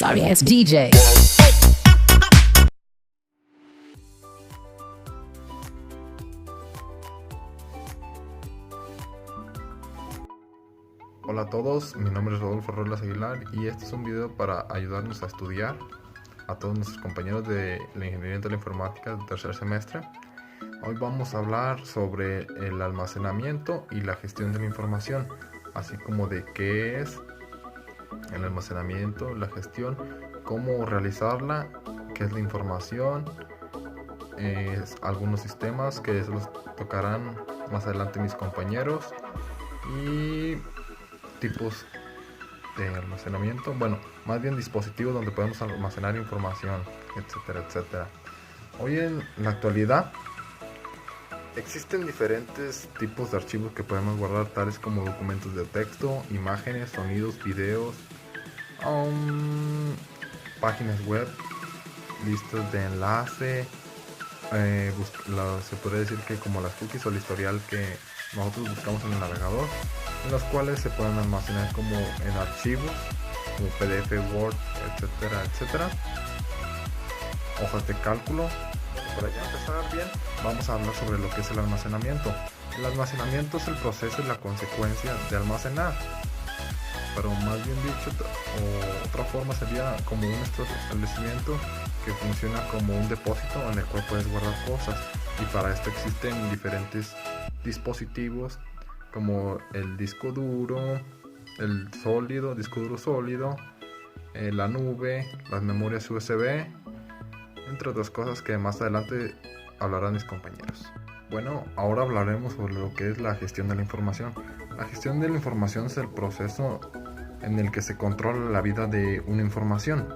Sorry ass DJ. Hola a todos, mi nombre es Rodolfo Rolas Aguilar y este es un video para ayudarnos a estudiar a todos nuestros compañeros de la Ingeniería de la Informática del tercer semestre. Hoy vamos a hablar sobre el almacenamiento y la gestión de la información, así como de qué es el almacenamiento, la gestión, cómo realizarla, qué es la información, algunos sistemas que se los tocarán más adelante mis compañeros y tipos de almacenamiento, bueno, más bien dispositivos donde podemos almacenar información, etcétera, etcétera. Hoy en la actualidad existen diferentes tipos de archivos que podemos guardar, tales como documentos de texto, imágenes, sonidos, videos, páginas web, listas de enlace, se podría decir que como las cookies o el historial que nosotros buscamos en el navegador, en los cuales se pueden almacenar como en archivos, como PDF, Word, etcétera, etcétera, hojas de cálculo. Para ya empezar bien, vamos a hablar sobre lo que es el almacenamiento. El almacenamiento es el proceso y la consecuencia de almacenar, pero más bien dicho, o otra forma sería como un establecimiento que funciona como un depósito en el cual puedes guardar cosas, y para esto existen diferentes dispositivos como el disco duro, disco duro sólido, la nube, las memorias USB, entre otras cosas que más adelante hablarán mis compañeros. Bueno, ahora hablaremos sobre lo que es la gestión de la información. La gestión de la información es el proceso en el que se controla la vida de una información.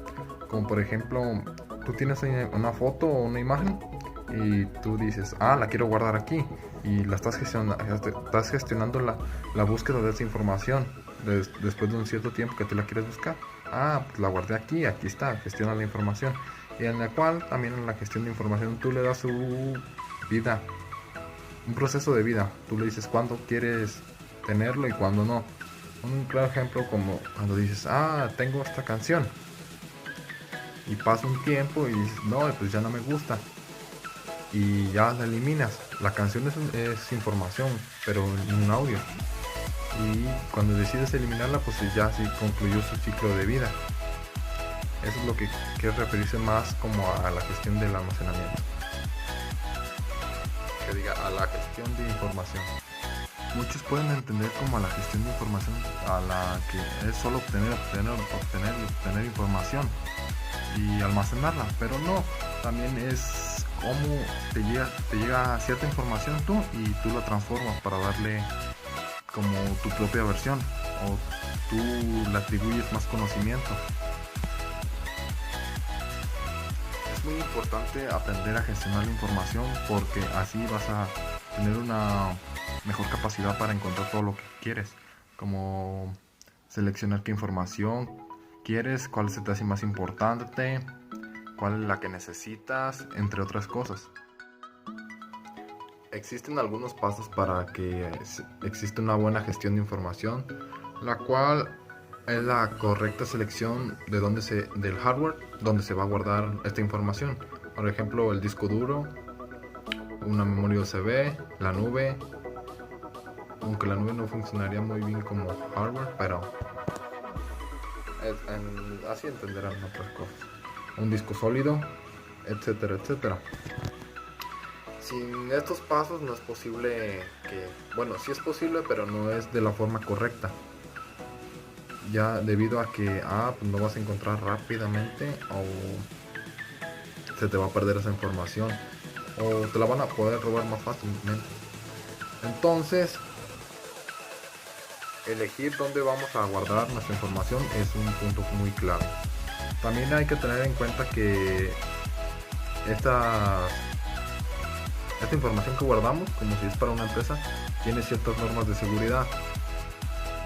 Como por ejemplo, tú tienes una foto o una imagen y tú dices, la quiero guardar aquí, y la estás gestionando la búsqueda de esa información después de un cierto tiempo que tú la quieres buscar. Pues la guardé aquí está, gestiona la información, y en la cual también en la gestión de información tú le das su vida, un proceso de vida. Tú le dices cuándo quieres tenerlo y cuándo no. Un claro ejemplo, como cuando dices, tengo esta canción, y pasa un tiempo y dices, no, pues ya no me gusta, y ya la eliminas. La canción es información, pero en un audio, y cuando decides eliminarla, pues ya sí concluyó su ciclo de vida. Eso es lo que quiere referirse más como a la gestión del almacenamiento, que diga a la gestión de información. Muchos pueden entender como a la gestión de información a la que es solo obtener información y almacenarla, pero no, también es cómo te llega cierta información y tú la transformas para darle como tu propia versión, o tú le atribuyes más conocimiento. Es muy importante aprender a gestionar la información, porque así vas a tener una mejor capacidad para encontrar todo lo que quieres, como seleccionar qué información quieres, cuál se te hace más importante, cuál es la que necesitas, entre otras cosas. Existen algunos pasos para que exista una buena gestión de información, la cual es la correcta selección del hardware donde se va a guardar esta información. Por ejemplo, el disco duro, una memoria USB, la nube, aunque la nube no funcionaría muy bien como hardware, pero así entenderán otras cosas. Un disco sólido, etcétera, etcétera. Sin estos pasos no es posible sí es posible, pero no es de la forma correcta, ya debido a que pues no vas a encontrar rápidamente, o se te va a perder esa información, o te la van a poder robar más fácilmente. Entonces, elegir dónde vamos a guardar nuestra información es un punto muy clave. También hay que tener en cuenta que esta información que guardamos, como si es para una empresa, tiene ciertas normas de seguridad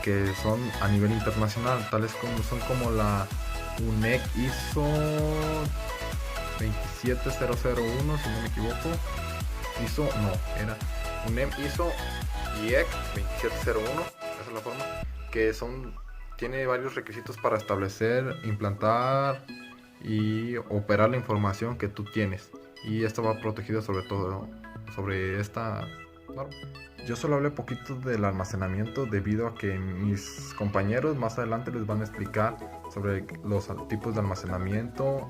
que son a nivel internacional, tales como la UNEC ISO 27001, si no me equivoco. Era UNEC ISO IEC 2701, esa es la forma, que son tiene varios requisitos para establecer, implantar y operar la información que tú tienes. Y esto va protegido sobre todo sobre esta norma. Yo solo hablé poquito del almacenamiento debido a que mis compañeros más adelante les van a explicar sobre los tipos de almacenamiento,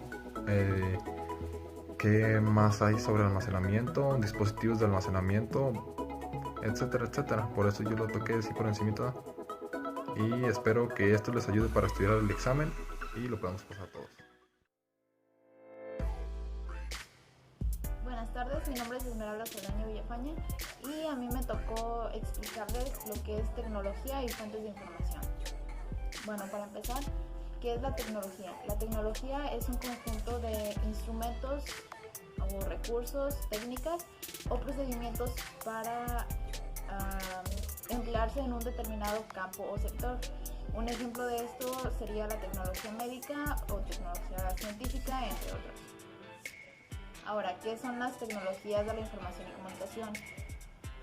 qué más hay sobre almacenamiento, dispositivos de almacenamiento, etcétera, etcétera. Por eso yo lo toqué así por encimita y espero que esto les ayude para estudiar el examen y lo podamos pasar todos. Buenas tardes, mi nombre es Esmeralda Soldaño Villafaña y a mí me tocó explicarles lo que es tecnología y fuentes de información. Bueno, para empezar, ¿qué es la tecnología? La tecnología es un conjunto de instrumentos o recursos, técnicas o procedimientos para emplearse en un determinado campo o sector. Un ejemplo de esto sería la tecnología médica o tecnología científica, entre otros. Ahora, ¿qué son las tecnologías de la información y comunicación?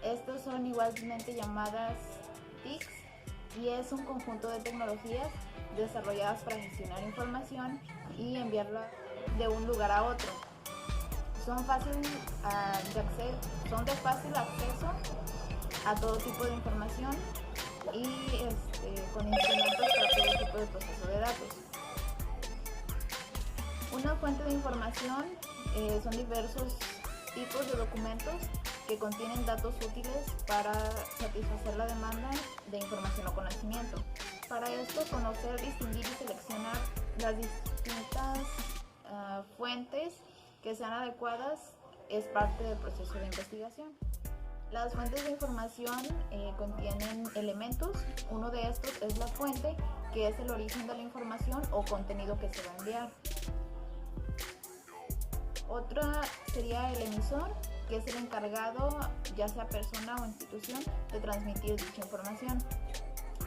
Estos son igualmente llamadas TICs y es un conjunto de tecnologías desarrolladas para gestionar información y enviarla de un lugar a otro. Son de fácil acceso a todo tipo de información y con instrumentos para todo tipo de proceso de datos. Una fuente de información son diversos tipos de documentos que contienen datos útiles para satisfacer la demanda de información o conocimiento. Para esto, conocer, distinguir y seleccionar las distintas fuentes que sean adecuadas es parte del proceso de investigación. Las fuentes de información contienen elementos. Uno de estos es la fuente, que es el origen de la información o contenido que se va a enviar. Otra sería el emisor, que es el encargado, ya sea persona o institución, de transmitir dicha información.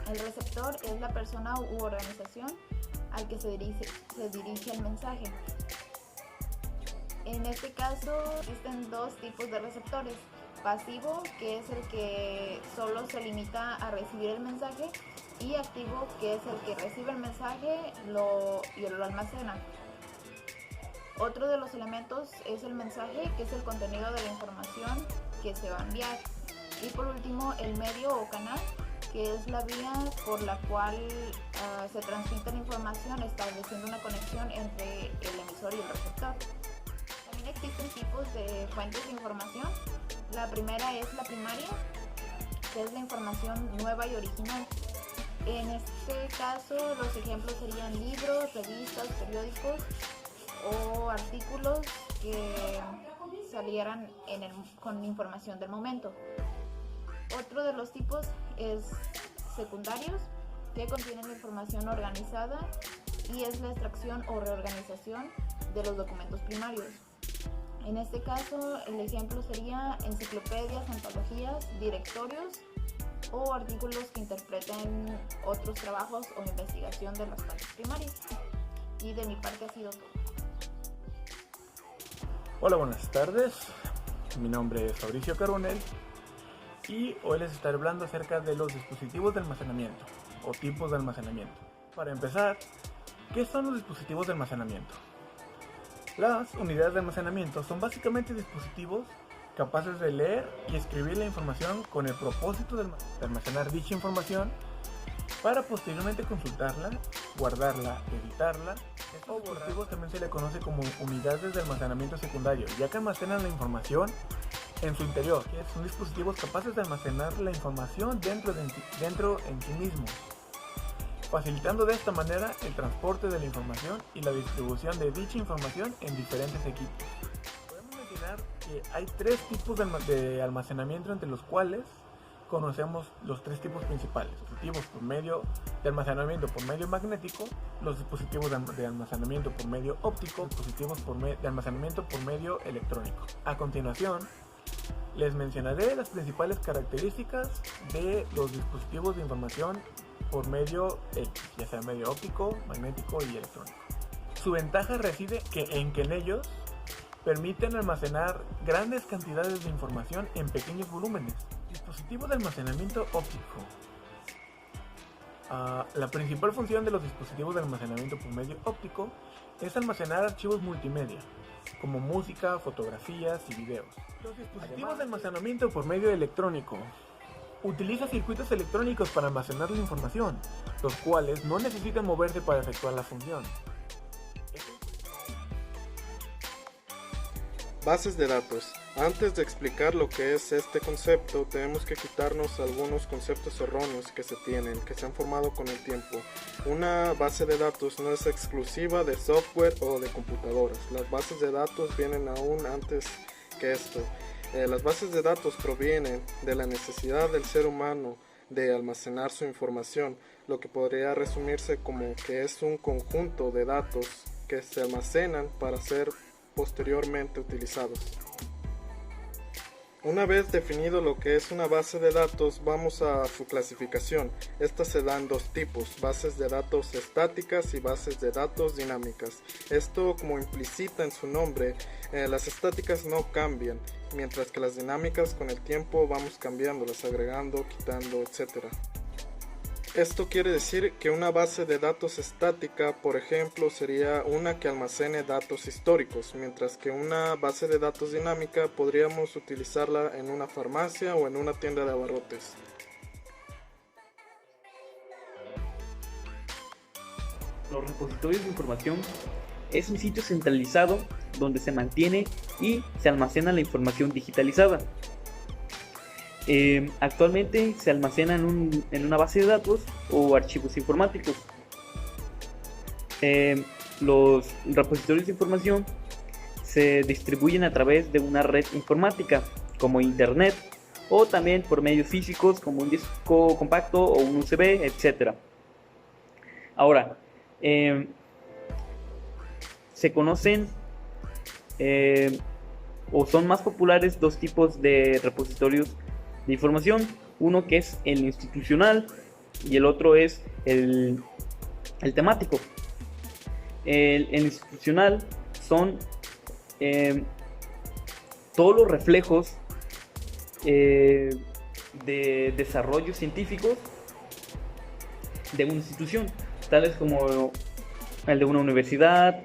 El receptor es la persona u organización al que se dirige el mensaje. En este caso existen dos tipos de receptores: pasivo, que es el que solo se limita a recibir el mensaje, y activo, que es el que recibe el mensaje y lo almacena. Otro de los elementos es el mensaje, que es el contenido de la información que se va a enviar. Y por último, el medio o canal, que es la vía por la cual se transmite la información, estableciendo una conexión entre el emisor y el receptor. También existen tipos de fuentes de información. La primera es la primaria, que es la información nueva y original. En este caso, los ejemplos serían libros, revistas, periódicos o artículos que salieran con información del momento. Otro de los tipos es secundarios, que contienen la información organizada y es la extracción o reorganización de los documentos primarios. En este caso, el ejemplo sería enciclopedias, antologías, directorios o artículos que interpreten otros trabajos o investigación de las fuentes primarias. Y de mi parte ha sido todo. Hola, buenas tardes. Mi nombre es Fabricio Caronel y hoy les estaré hablando acerca de los dispositivos de almacenamiento o tipos de almacenamiento. Para empezar, ¿qué son los dispositivos de almacenamiento? Las unidades de almacenamiento son básicamente dispositivos capaces de leer y escribir la información con el propósito de almacenar dicha información para posteriormente consultarla, guardarla, editarla. Estos dispositivos también se le conoce como unidades de almacenamiento secundario, ya que almacenan la información en su interior. Son dispositivos capaces de almacenar la información dentro en sí mismos, facilitando de esta manera el transporte de la información y la distribución de dicha información en diferentes equipos. Podemos mencionar que hay tres tipos de almacenamiento, entre los cuales conocemos los tres tipos principales: dispositivos de almacenamiento por medio magnético, los dispositivos de almacenamiento por medio óptico, dispositivos de almacenamiento por medio electrónico. A continuación, les mencionaré las principales características de los dispositivos de información por medio X, ya sea medio óptico, magnético y electrónico. Su ventaja reside en que en ellos permiten almacenar grandes cantidades de información en pequeños volúmenes. Dispositivo de almacenamiento óptico. La principal función de los dispositivos de almacenamiento por medio óptico es almacenar archivos multimedia, como música, fotografías y videos. Los dispositivos de almacenamiento por medio electrónico utilizan circuitos electrónicos para almacenar la información, los cuales no necesitan moverse para efectuar la función. Bases de datos. Antes de explicar lo que es este concepto, tenemos que quitarnos algunos conceptos erróneos que se tienen, que se han formado con el tiempo. Una base de datos no es exclusiva de software o de computadoras. Las bases de datos vienen aún antes que esto. Las bases de datos provienen de la necesidad del ser humano de almacenar su información, lo que podría resumirse como que es un conjunto de datos que se almacenan para ser posteriormente utilizados. Una vez definido lo que es una base de datos, vamos a su clasificación. Estas se dan dos tipos: bases de datos estáticas y bases de datos dinámicas. Esto, como implícita en su nombre, las estáticas no cambian, mientras que las dinámicas con el tiempo vamos cambiándolas, agregando, quitando, etc. Esto quiere decir que una base de datos estática, por ejemplo, sería una que almacene datos históricos, mientras que una base de datos dinámica podríamos utilizarla en una farmacia o en una tienda de abarrotes. Los repositorios de información es un sitio centralizado donde se mantiene y se almacena la información digitalizada. Actualmente se almacena en una base de datos o archivos informáticos. Los repositorios de información se distribuyen a través de una red informática como Internet, o también por medios físicos como un disco compacto o un USB, etc. Ahora, se conocen o son más populares dos tipos de repositorios de información: uno que es el institucional y el otro es el temático. El institucional son todos los reflejos de desarrollos científicos de una institución, tales como el de una universidad,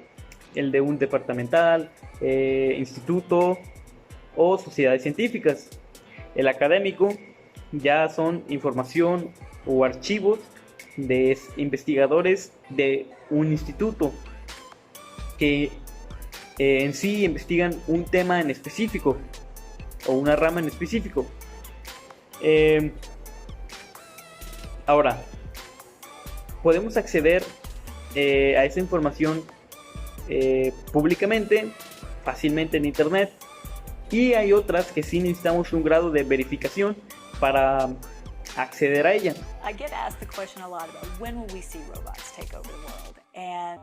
el de un departamental, instituto o sociedades científicas. El académico ya son información o archivos de investigadores de un instituto que en sí investigan un tema en específico o una rama en específico. Ahora, podemos acceder a esa información públicamente, fácilmente en internet, y hay otras que sí necesitamos un grado de verificación para acceder a ella. I get asked the question a lot about when will we see robots take over the world, and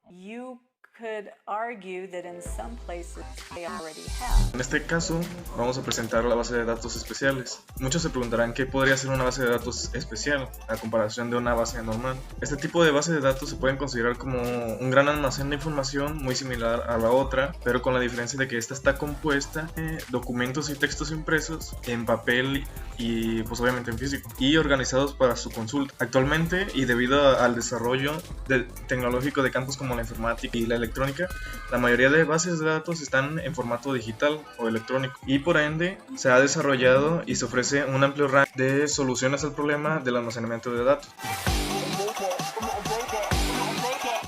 you could argue that in some places they already have. En este caso, vamos a presentar la base de datos especiales. Muchos se preguntarán qué podría ser una base de datos especial a comparación de una base normal. Este tipo de base de datos se pueden considerar como un gran almacén de información muy similar a la otra, pero con la diferencia de que esta está compuesta de documentos y textos impresos en papel y pues obviamente en físico, y organizados para su consulta. Actualmente, y debido al desarrollo tecnológico de campos como la informática y la electrónica, la mayoría de bases de datos están en formato digital o electrónico, y por ende se ha desarrollado y se ofrece un amplio rango de soluciones al problema del almacenamiento de datos.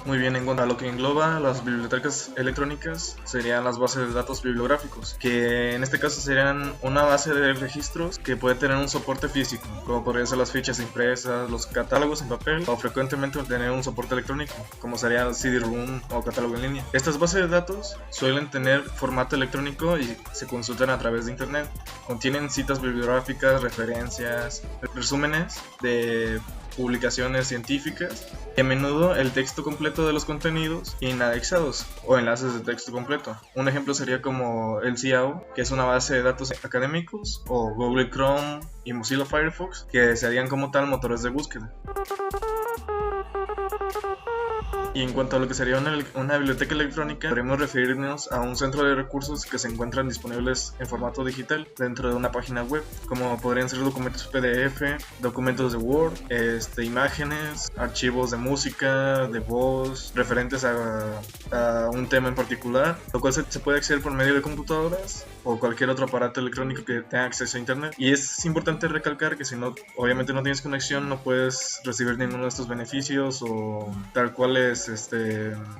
Muy bien, en cuanto a lo que engloba las bibliotecas electrónicas, serían las bases de datos bibliográficos, que en este caso serían una base de registros que puede tener un soporte físico, como podrían ser las fichas impresas, los catálogos en papel, o frecuentemente tener un soporte electrónico, como sería el CD-ROM o catálogo en línea. Estas bases de datos suelen tener formato electrónico y se consultan a través de internet. Contienen citas bibliográficas, referencias, resúmenes de publicaciones científicas, y a menudo el texto completo de los contenidos indexados o enlaces de texto completo. Un ejemplo sería como el CIAO, que es una base de datos académicos, o Google Chrome y Mozilla Firefox, que serían como tal motores de búsqueda. Y en cuanto a lo que sería una biblioteca electrónica, podemos referirnos a un centro de recursos que se encuentran disponibles en formato digital dentro de una página web, como podrían ser documentos PDF, documentos de Word, imágenes, archivos de música, de voz, referentes a un tema en particular, lo cual se puede acceder por medio de computadoras o cualquier otro aparato electrónico que tenga acceso a internet. Y es importante recalcar que si no, obviamente no tienes conexión, no puedes recibir ninguno de estos beneficios o tal cual es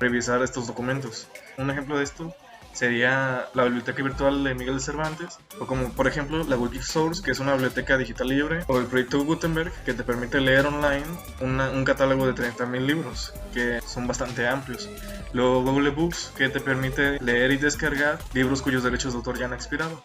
revisar estos documentos. Un ejemplo de esto sería la biblioteca virtual de Miguel de Cervantes, o como por ejemplo la Wikisource, que es una biblioteca digital libre, o el proyecto Gutenberg, que te permite leer online un catálogo de 30.000 libros, que son bastante amplios. Luego Google Books, que te permite leer y descargar libros cuyos derechos de autor ya han expirado.